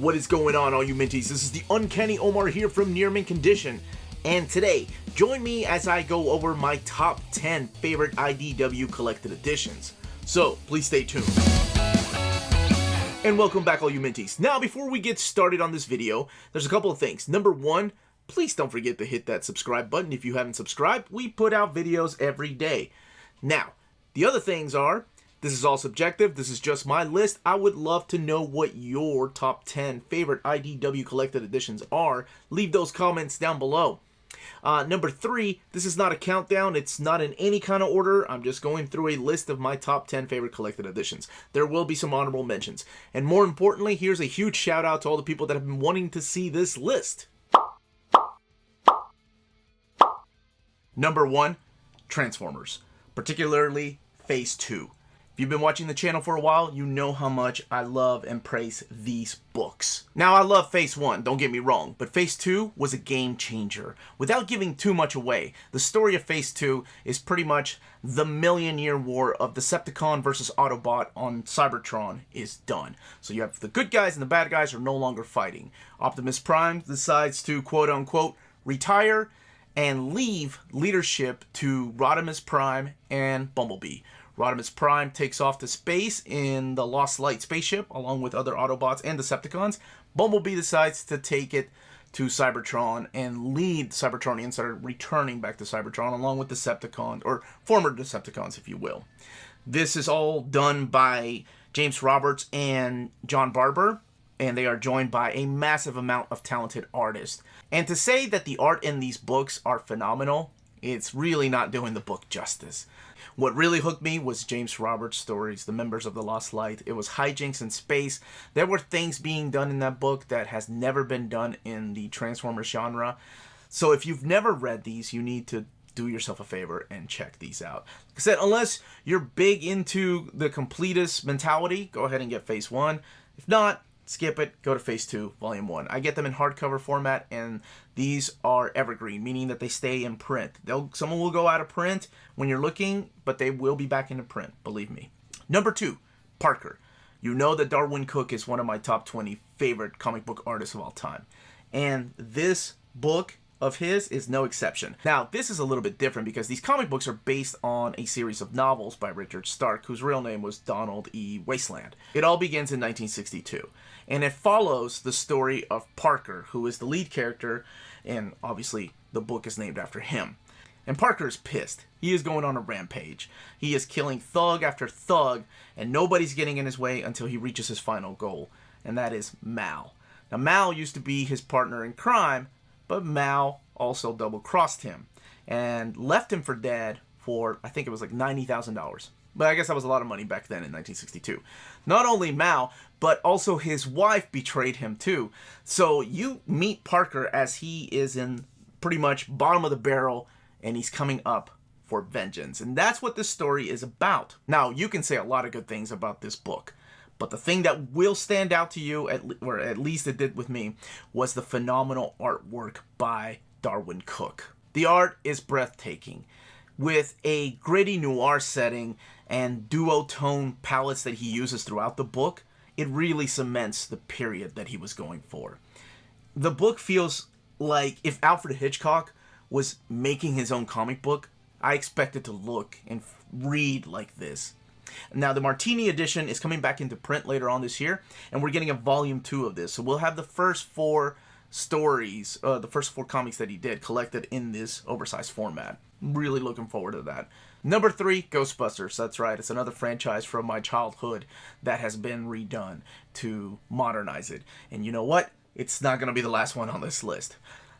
What is going on, all you minties? This is the Uncanny Omar here from Near Mint Condition, and today, join me as I go over my top 10 favorite IDW collected editions. So, please stay tuned. And welcome back, all you minties. Now, before we get started on this video, there's a couple of things. Number one, please don't forget to hit that subscribe button if you haven't subscribed. We put out videos every day. Now, the other things are, this is all subjective. This is just my list. I would love to know what your top 10 favorite IDW collected editions are. Leave those comments down below. Number three, this is not a countdown. It's not in any kind of order. I'm just going through a list of my top 10 favorite collected editions. There will be some honorable mentions. And more importantly, here's a huge shout out to all the people that have been wanting to see this list. Number one, Transformers, particularly Phase 2. If you've been watching the channel for a while, you know how much I love and praise these books. Now, I love Phase 1, don't get me wrong, but Phase 2 was a game changer. Without giving too much away, the story of Phase 2 is pretty much the million-year war of Decepticon versus Autobot on Cybertron is done. So you have the good guys and the bad guys are no longer fighting. Optimus Prime decides to, quote-unquote, retire and leave leadership to Rodimus Prime and Bumblebee. Rodimus Prime takes off to space in the Lost Light spaceship along with other Autobots and Decepticons. Bumblebee decides to take it to Cybertron and lead Cybertronians that are returning back to Cybertron along with Decepticons, or former Decepticons if you will. This is all done by James Roberts and John Barber, and they are joined by a massive amount of talented artists. And to say that the art in these books are phenomenal, it's really not doing the book justice. What really hooked me was James Roberts' stories, The Members of the Lost Light. It was hijinks in space. There were things being done in that book that has never been done in the Transformers genre. So if you've never read these, you need to do yourself a favor and check these out. Like I said, unless you're big into the completist mentality, go ahead and get Phase 1. If not, skip it, go to Phase 2, Volume 1. I get them in hardcover format, and these are evergreen, meaning that they stay in print. Someone will go out of print when you're looking, but they will be back into print, believe me. Number 2, Parker. You know that Darwyn Cooke is one of my top 20 favorite comic book artists of all time. And this book of his is no exception. Now, this is a little bit different because these comic books are based on a series of novels by Richard Stark, whose real name was Donald E. Wasteland. It all begins in 1962, and it follows the story of Parker, who is the lead character, and obviously the book is named after him. And Parker is pissed. He is going on a rampage. He is killing thug after thug, and nobody's getting in his way until he reaches his final goal, and that is Mal. Now, Mal used to be his partner in crime, but Mal also double-crossed him and left him for dead for, I think it was like $90,000. But I guess that was a lot of money back then in 1962. Not only Mal, but also his wife betrayed him too. So you meet Parker as he is in pretty much bottom of the barrel, and he's coming up for vengeance. And that's what this story is about. Now, you can say a lot of good things about this book, but the thing that will stand out to you, or at least it did with me, was the phenomenal artwork by Darwyn Cooke. The art is breathtaking, with a gritty noir setting and duotone palettes that he uses throughout the book. It really cements the period that he was going for. The book feels like if Alfred Hitchcock was making his own comic book, I expect it to look and read like this. Now, the Martini edition is coming back into print later on this year, and we're getting a volume 2 of this. So we'll have the first 4 stories, the first 4 comics that he did collected in this oversized format. Really looking forward to that. Number 3, Ghostbusters. That's right, it's another franchise from my childhood that has been redone to modernize it. And you know what? It's not going to be the last one on this list.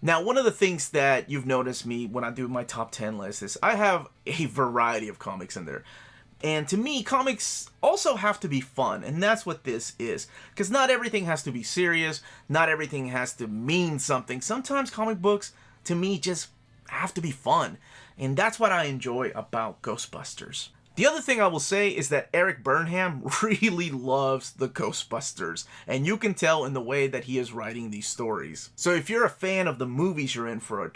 Now, one of the things that you've noticed me when I do my top 10 list is I have a variety of comics in there. And to me, comics also have to be fun, and that's what this is. Because not everything has to be serious, not everything has to mean something. Sometimes comic books, to me, just have to be fun. And that's what I enjoy about Ghostbusters. The other thing I will say is that Eric Burnham really loves the Ghostbusters, and you can tell in the way that he is writing these stories. So if you're a fan of the movies, you're in for a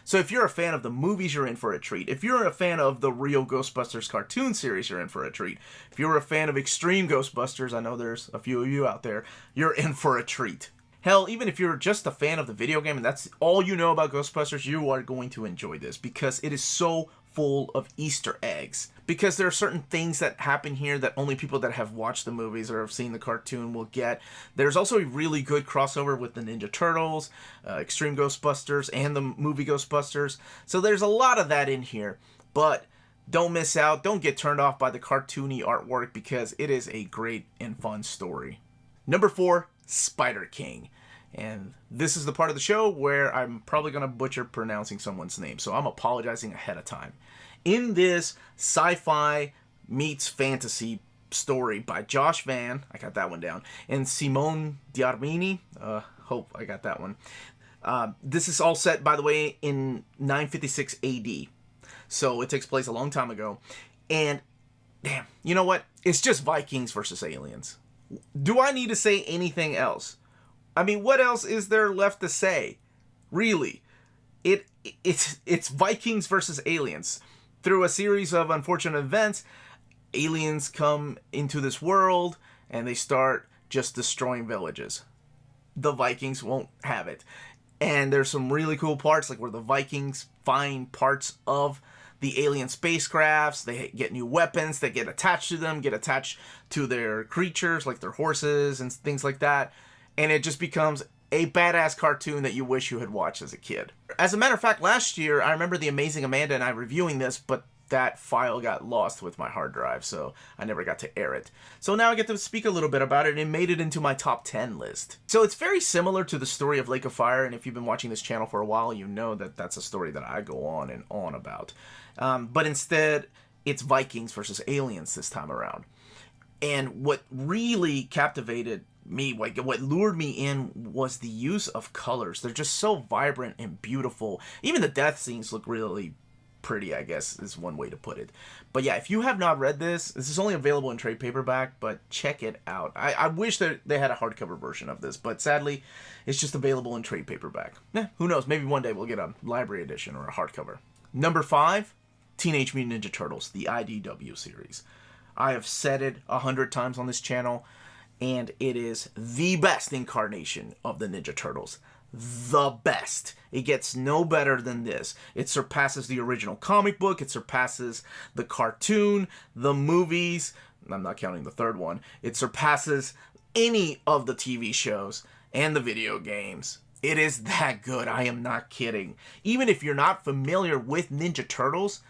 So if you're a fan of the movies, you're in for a treat. If you're a fan of the real Ghostbusters cartoon series, you're in for a treat. If you're a fan of Extreme Ghostbusters, I know there's a few of you out there, you're in for a treat. Hell, even if you're just a fan of the video game and that's all you know about Ghostbusters, you are going to enjoy this because it is so full of Easter eggs. Because there are certain things that happen here that only people that have watched the movies or have seen the cartoon will get. There's also a really good crossover with the Ninja Turtles, Extreme Ghostbusters, and the movie Ghostbusters. So there's a lot of that in here. But don't miss out. Don't get turned off by the cartoony artwork because it is a great and fun story. Number 4, Spider King. And this is the part of the show where I'm probably going to butcher pronouncing someone's name, so I'm apologizing ahead of time. In this sci-fi meets fantasy story by Josh Van, I got that one down, and Simone D'Armini, hope I got that one. This is all set, by the way, in 956 AD, so it takes place a long time ago. And, damn, you know what? It's just Vikings versus aliens. Do I need to say anything else? I mean, what else is there left to say? Really. It's Vikings versus aliens. Through a series of unfortunate events, aliens come into this world and they start just destroying villages. The Vikings won't have it. And there's some really cool parts, like where the Vikings find parts of the alien spacecrafts, they get new weapons, they get attached to them, get attached to their creatures, like their horses and things like that. And it just becomes a badass cartoon that you wish you had watched as a kid. As a matter of fact, last year, I remember the amazing Amanda and I reviewing this, but that file got lost with my hard drive, so I never got to air it. So now I get to speak a little bit about it, and it made it into my top 10 list. So it's very similar to the story of Lake of Fire, and if you've been watching this channel for a while, you know that that's a story that I go on and on about. But instead, it's Vikings versus aliens this time around. And what really captivated me, what lured me in, was the use of colors. They're just so vibrant and beautiful. Even the death scenes look really pretty, I guess is one way to put it. But yeah, if you have not read this is only available in trade paperback, but check it out. I wish that they had a hardcover version of this, but sadly, it's just available in trade paperback. Who knows? Maybe one day we'll get a library edition or a hardcover. Number 5, Teenage Mutant Ninja Turtles, the IDW series. I have said it 100 times on this channel, and it is the best incarnation of the Ninja Turtles. The best. It gets no better than this. It surpasses the original comic book. It surpasses the cartoon, the movies. I'm not counting the third one. It surpasses any of the TV shows and the video games. It is that good. I am not kidding. Even if you're not familiar with Ninja Turtles,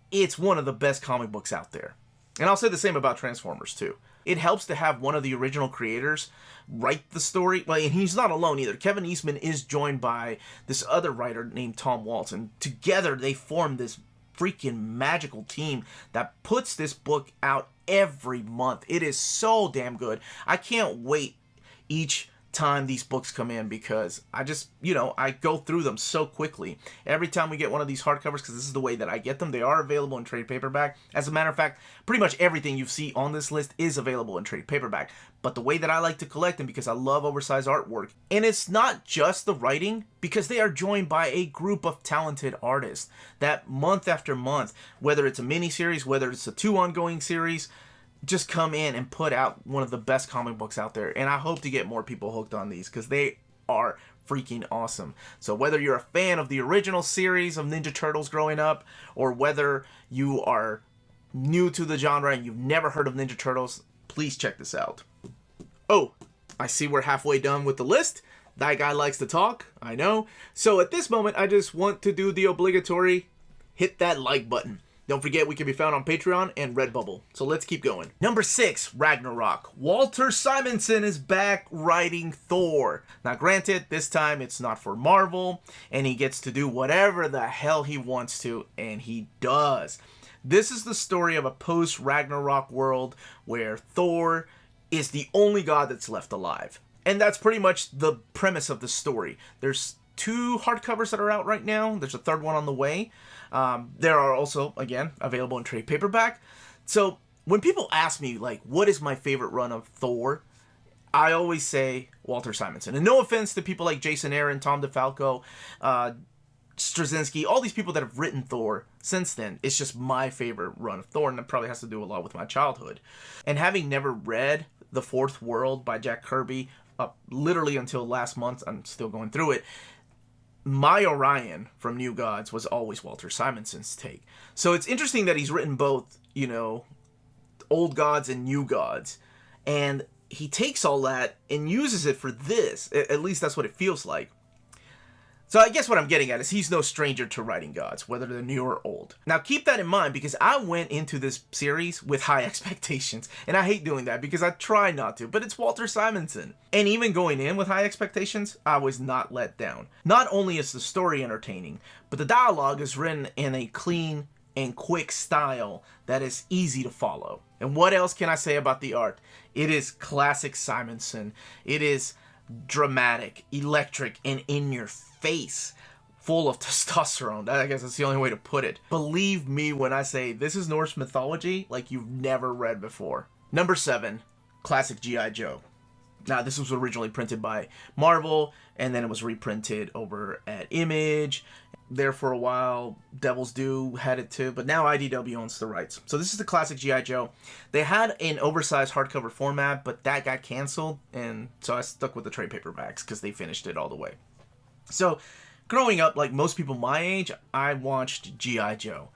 it's one of the best comic books out there. And I'll say the same about Transformers too. It helps to have one of the original creators write the story. Well, and he's not alone either. Kevin Eastman is joined by this other writer named Tom Waltz. And together they form this freaking magical team that puts this book out every month. It is so damn good. I can't wait each time these books come in because I just, I go through them so quickly. Every time we get one of these hardcovers, because this is the way that I get them, they are available in trade paperback. As a matter of fact, pretty much everything you see on this list is available in trade paperback. But the way that I like to collect them, because I love oversized artwork, and it's not just the writing, because they are joined by a group of talented artists that month after month, whether it's a mini-series, whether it's a 2 ongoing series, just come in and put out one of the best comic books out there. And I hope to get more people hooked on these because they are freaking awesome. So whether you're a fan of the original series of Ninja Turtles growing up, or whether you are new to the genre and you've never heard of Ninja Turtles, please check this out. Oh, I see we're halfway done with the list. That guy likes to talk, I know. So at this moment, I just want to do the obligatory hit that like button. Don't forget, we can be found on Patreon and Redbubble. So let's keep going. Number 6, Ragnarok. Walter Simonson is back writing Thor. Now granted, this time it's not for Marvel, and he gets to do whatever the hell he wants to, and he does. This is the story of a post-Ragnarok world where Thor is the only god that's left alive. And that's pretty much the premise of the story. There's 2 hardcovers that are out right now. There's a 3rd one on the way. There are also, again, available in trade paperback. So when people ask me, like, what is my favorite run of Thor, I always say Walter Simonson. And no offense to people like Jason Aaron, Tom DeFalco, Straczynski, all these people that have written Thor since then. It's just my favorite run of Thor, and that probably has to do a lot with my childhood. And having never read The Fourth World by Jack Kirby, literally until last month, I'm still going through it, my Orion from New Gods was always Walter Simonson's take. So it's interesting that he's written both, Old Gods and New Gods. And he takes all that and uses it for this. At least that's what it feels like. So I guess what I'm getting at is he's no stranger to writing gods, whether they're new or old. Now keep that in mind, because I went into this series with high expectations. And I hate doing that because I try not to, but it's Walter Simonson. And even going in with high expectations, I was not let down. Not only is the story entertaining, but the dialogue is written in a clean and quick style that is easy to follow. And what else can I say about the art? It is classic Simonson. It is dramatic, electric, and in your face, full of testosterone. I guess that's the only way to put it. Believe me when I say this is Norse mythology like you've never read before. Number 7, classic G.I. Joe. Now, this was originally printed by Marvel, and then it was reprinted over at Image. There for a while, Devil's Due had it too, but now IDW owns the rights. So this is the classic G.I. Joe. They had an oversized hardcover format, but that got canceled, and so I stuck with the trade paperbacks because they finished it all the way. So, growing up, like most people my age, I watched G.I. Joe.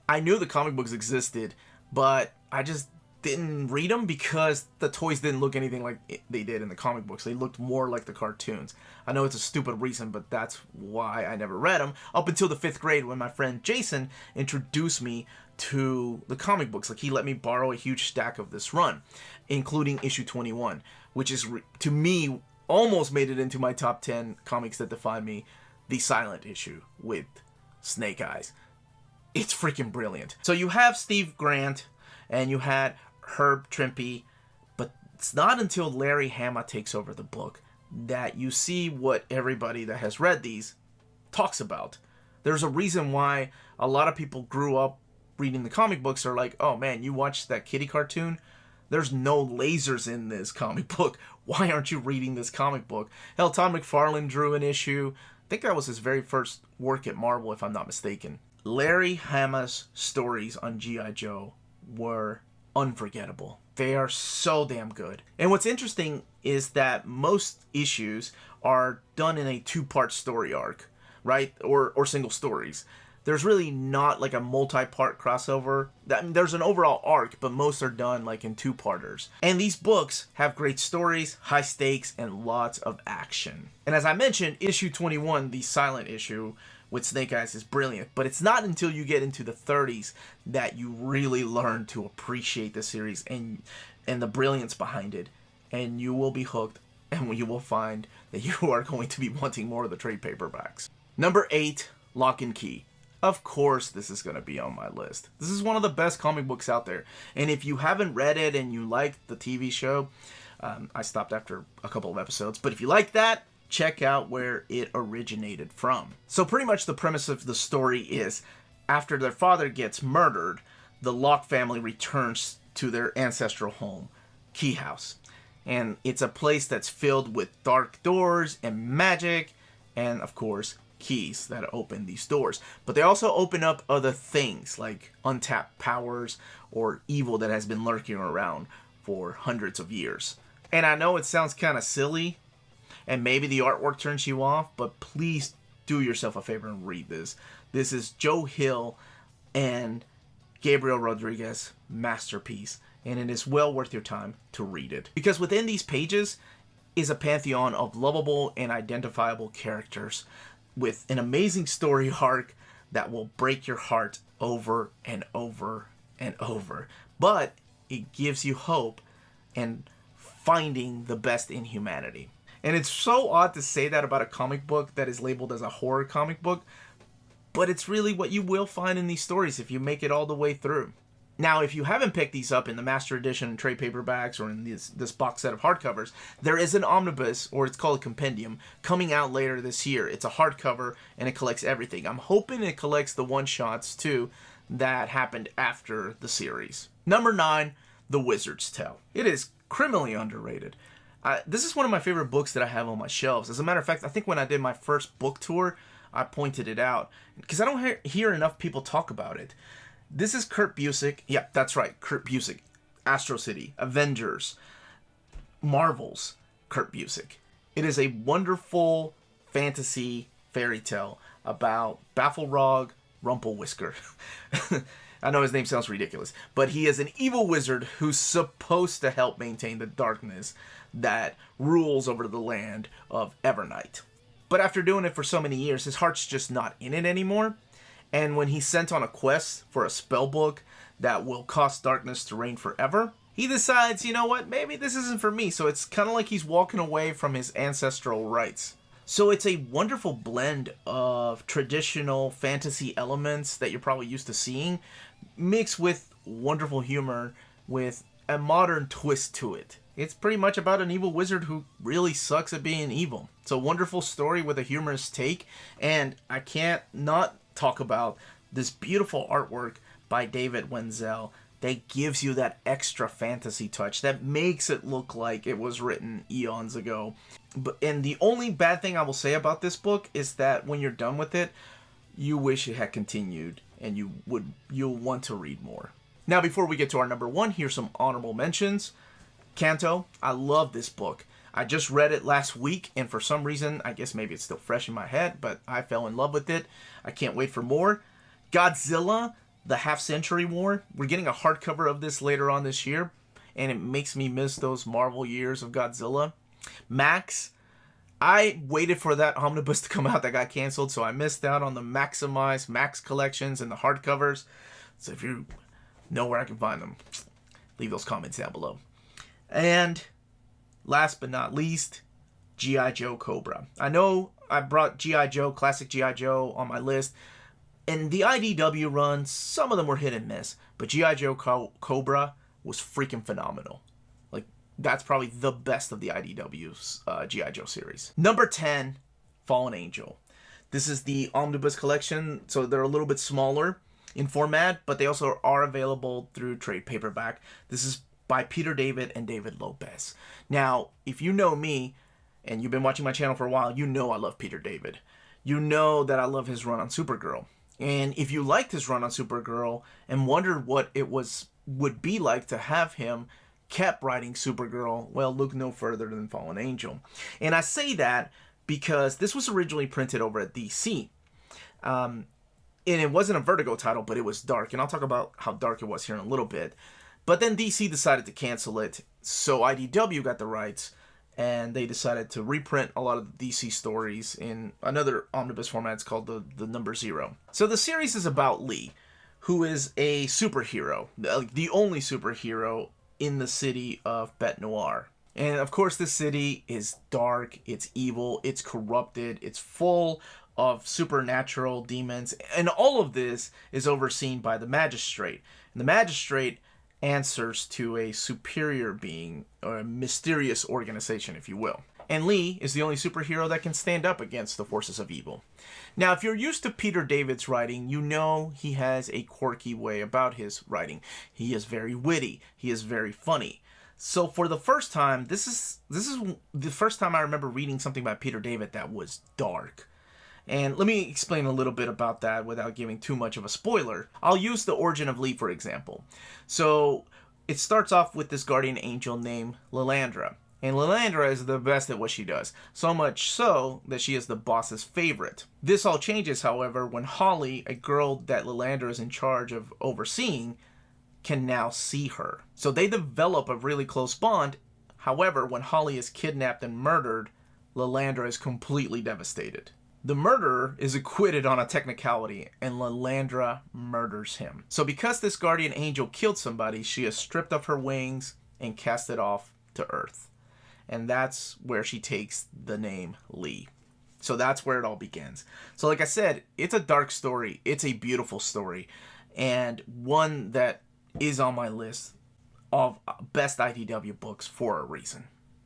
I knew the comic books existed, but I just didn't read them because the toys didn't look anything like they did in the comic books. They looked more like the cartoons. I know it's a stupid reason, but that's why I never read them up until the 5th grade when my friend Jason introduced me to the comic books. Like, he let me borrow a huge stack of this run, including issue 21, which is, to me, almost made it into my top 10 comics that define me, the silent issue with Snake Eyes. It's freaking brilliant. So you have Steve Grant and you had Herb Trimpe, but it's not until Larry Hama takes over the book that you see what everybody that has read these talks about. There's a reason why a lot of people grew up reading the comic books are like, oh man, you watched that kitty cartoon? There's no lasers in this comic book. Why aren't you reading this comic book? Hell, Todd McFarlane drew an issue. I think that was his very first work at Marvel, if I'm not mistaken. Larry Hama's stories on G.I. Joe were unforgettable. They are so damn good. And what's interesting is that most issues are done in a 2-part story arc, right? Or single stories. There's really not like a multi-part crossover. There's an overall arc, but most are done like in 2-parters. And these books have great stories, high stakes, and lots of action. And as I mentioned, issue 21, the silent issue with Snake Eyes, is brilliant. But it's not until you get into the 30s that you really learn to appreciate the series and the brilliance behind it. And you will be hooked, and you will find that you are going to be wanting more of the trade paperbacks. Number 8, Locke and Key. Of course this is going to be on my list. This is one of the best comic books out there. And if you haven't read it and you like the TV show, I stopped after a couple of episodes, but if you like that, check out where it originated from. So pretty much the premise of the story is, after their father gets murdered, the Locke family returns to their ancestral home, Key House. And it's a place that's filled with dark doors and magic, and of course, keys that open these doors. But they also open up other things like untapped powers or evil that has been lurking around for hundreds of years. And I know it sounds kind of silly and maybe the artwork turns you off, but please do yourself a favor and read this. This is Joe Hill and Gabriel Rodriguez masterpiece, and it is well worth your time to read it. Because within these pages is a pantheon of lovable and identifiable characters with an amazing story arc that will break your heart over and over and over. But it gives you hope and finding the best in humanity. And it's so odd to say that about a comic book that is labeled as a horror comic book, but it's really what you will find in these stories if you make it all the way through. Now, if you haven't picked these up in the Master Edition and trade paperbacks or in this box set of hardcovers, there is an omnibus, or it's called a compendium, coming out later this year. It's a hardcover, and it collects everything. I'm hoping it collects the one-shots, too, that happened after the series. Number 9, The Wizard's Tale. It is criminally underrated. This is one of my favorite books that I have on my shelves. As a matter of fact, I think when I did my first book tour, I pointed it out because I don't hear enough people talk about it. This is Kurt Busiek. Yeah, that's right, Kurt Busiek. Astro City, Avengers, Marvel's Kurt Busiek. It is a wonderful fantasy fairy tale about Bafflerog Rumpelwhisker. I know his name sounds ridiculous, but he is an evil wizard who's supposed to help maintain the darkness that rules over the land of Evernight. But after doing it for so many years, his heart's just not in it anymore. And when he's sent on a quest for a spell book that will cause darkness to reign forever, he decides, you know what, maybe this isn't for me. So it's kind of like he's walking away from his ancestral rights. So it's a wonderful blend of traditional fantasy elements that you're probably used to seeing, mixed with wonderful humor with a modern twist to it. It's pretty much about an evil wizard who really sucks at being evil. It's a wonderful story with a humorous take, and I can't not talk about this beautiful artwork by David Wenzel that gives you that extra fantasy touch that makes it look like it was written eons ago. And the only bad thing I will say about this book is that when you're done with it, you wish it had continued and you'll want to read more. Now, before we get to our number one, here's some honorable mentions. Canto, I love this book. I just read it last week, and for some reason, I guess maybe it's still fresh in my head, but I fell in love with it. I can't wait for more. Godzilla, The Half-Century War. We're getting a hardcover of this later on this year, and it makes me miss those Marvel years of Godzilla. Max, I waited for that omnibus to come out that got canceled, so I missed out on the Maximized Max collections and the hardcovers. So if you know where I can find them, leave those comments down below. And last but not least, G.I. Joe Cobra. I know I brought G.I. Joe, classic G.I. Joe on my list. And the IDW runs, some of them were hit and miss. But G.I. Joe Cobra was freaking phenomenal. Like, that's probably the best of the IDW's G.I. Joe series. Number 10, Fallen Angel. This is the omnibus collection, so they're a little bit smaller in format, but they also are available through trade paperback. This is by Peter David and David Lopez. Now, if you know me, and you've been watching my channel for a while, you know I love Peter David. You know that I love his run on Supergirl. And if you liked his run on Supergirl and wondered what it would be like to have him kept writing Supergirl, well, look no further than Fallen Angel. And I say that because this was originally printed over at DC. And it wasn't a Vertigo title, but it was dark. And I'll talk about how dark it was here in a little bit. But then DC decided to cancel it, so IDW got the rights, and they decided to reprint a lot of the DC stories in another omnibus format. It's called the number 0. So the series is about Lee, who is a superhero, the only superhero in the city of Bete Noir. And of course, this city is dark, it's evil, it's corrupted, it's full of supernatural demons, and all of this is overseen by the magistrate. And the magistrate answers to a superior being, or a mysterious organization, if you will. And Lee is the only superhero that can stand up against the forces of evil. Now, if you're used to Peter David's writing, you know he has a quirky way about his writing. He is very witty. He is very funny. So for the first time, this is the first time I remember reading something by Peter David that was dark. And let me explain a little bit about that without giving too much of a spoiler. I'll use the origin of Lee, for example. So it starts off with this guardian angel named Lilandra. And Lilandra is the best at what she does. So much so that she is the boss's favorite. This all changes, however, when Holly, a girl that Lilandra is in charge of overseeing, can now see her. So they develop a really close bond. However, when Holly is kidnapped and murdered, Lilandra is completely devastated. The murderer is acquitted on a technicality, and Lilandra murders him. So because this guardian angel killed somebody, she is stripped of her wings and casted off to Earth. And that's where she takes the name Lee. So that's where it all begins. So like I said, it's a dark story. It's a beautiful story. And one that is on my list of best IDW books for a reason.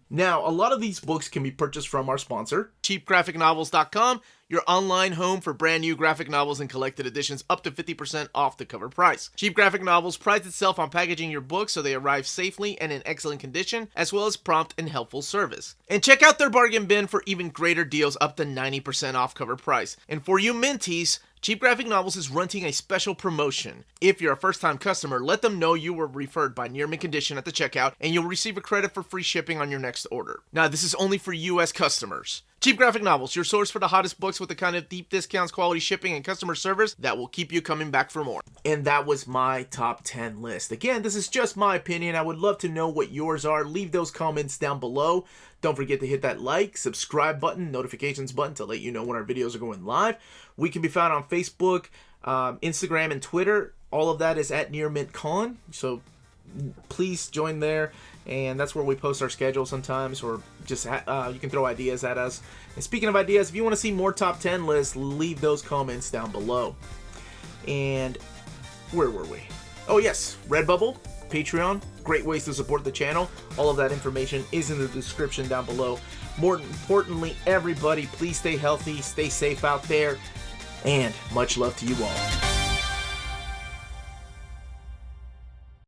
Now, a lot of these books can be purchased from our sponsor, cheapgraphicnovels.com, your online home for brand new graphic novels and collected editions up to 50% off the cover price. Cheap Graphic Novels prides itself on packaging your books so they arrive safely and in excellent condition, as well as prompt and helpful service. And check out their bargain bin for even greater deals up to 90% off cover price. And for you Minties, Cheap Graphic Novels is running a special promotion. If you're a first-time customer, let them know you were referred by Near Mint Condition at the checkout, and you'll receive a credit for free shipping on your next order. Now, this is only for U.S. customers. Cheap Graphic Novels, your source for the hottest books with the kind of deep discounts, quality shipping, and customer service that will keep you coming back for more. And that was my top 10 list. Again, this is just my opinion. I would love to know what yours are. Leave those comments down below. Don't forget to hit that like, subscribe button, notifications button to let you know when our videos are going live. We can be found on Facebook, Instagram, and Twitter. All of that is at Near Mint Con. So please join there. And that's where we post our schedule sometimes, or just you can throw ideas at us. And speaking of ideas, if you want to see more top 10 lists, leave those comments down below. And where were we? Oh yes, Redbubble, Patreon, great ways to support the channel. All of that information is in the description down below. More importantly, everybody, please stay healthy, stay safe out there, and much love to you all.